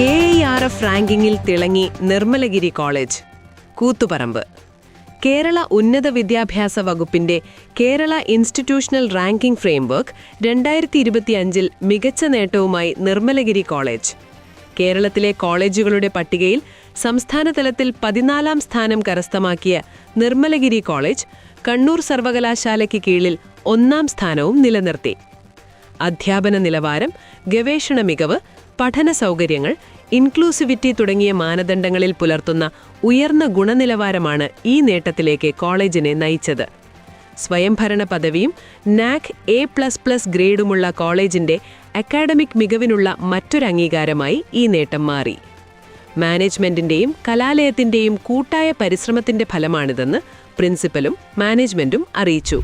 KIRF റാങ്കിങ്ങിൽ തിളങ്ങി Nirmalagiri college. Koothuparamba. Kerala ഉന്നത വിദ്യാഭ്യാസ വകുപ്പിന്റെ കേരള ഇൻസ്റ്റിറ്റ്യൂഷണൽ റാങ്കിംഗ് ഫ്രെയിംവർക്ക് 2025 മികച്ച നേട്ടവുമായി നിർമ്മലഗിരി കോളേജ്. കേരളത്തിലെ കോളേജുകളുടെ പട്ടികയിൽ സംസ്ഥാനതലത്തിൽ 14ാം സ്ഥാനം കരസ്ഥമാക്കിയ നിർമ്മലഗിരി കോളേജ് കണ്ണൂർ സർവകലാശാലയ്ക്ക് കീഴിൽ 1ാം സ്ഥാനവും നിലനിർത്തി. അധ്യാപന നിലവാരം, ഗവേഷണ മികവ്, പഠന സൗകര്യങ്ങൾ, ഇൻക്ലൂസിവിറ്റി തുടങ്ങിയ മാനദണ്ഡങ്ങളിൽ പുലർത്തുന്ന ഉയർന്ന ഗുണനിലവാരമാണ് ഈ നേട്ടത്തിലേക്ക് കോളേജിനെ നയിച്ചത്. സ്വയംഭരണ പദവിയും NAAC A++ ഗ്രേഡുമുള്ള കോളേജിന്റെ അക്കാഡമിക് മികവിനുള്ള മറ്റൊരു അംഗീകാരമായി ഈ നേട്ടം മാറി. മാനേജ്മെന്റിന്റെയും കലാലയത്തിന്റെയും കൂട്ടായ പരിശ്രമത്തിന്റെ ഫലമാണിതെന്ന് പ്രിൻസിപ്പലും മാനേജ്മെന്റും അറിയിച്ചു.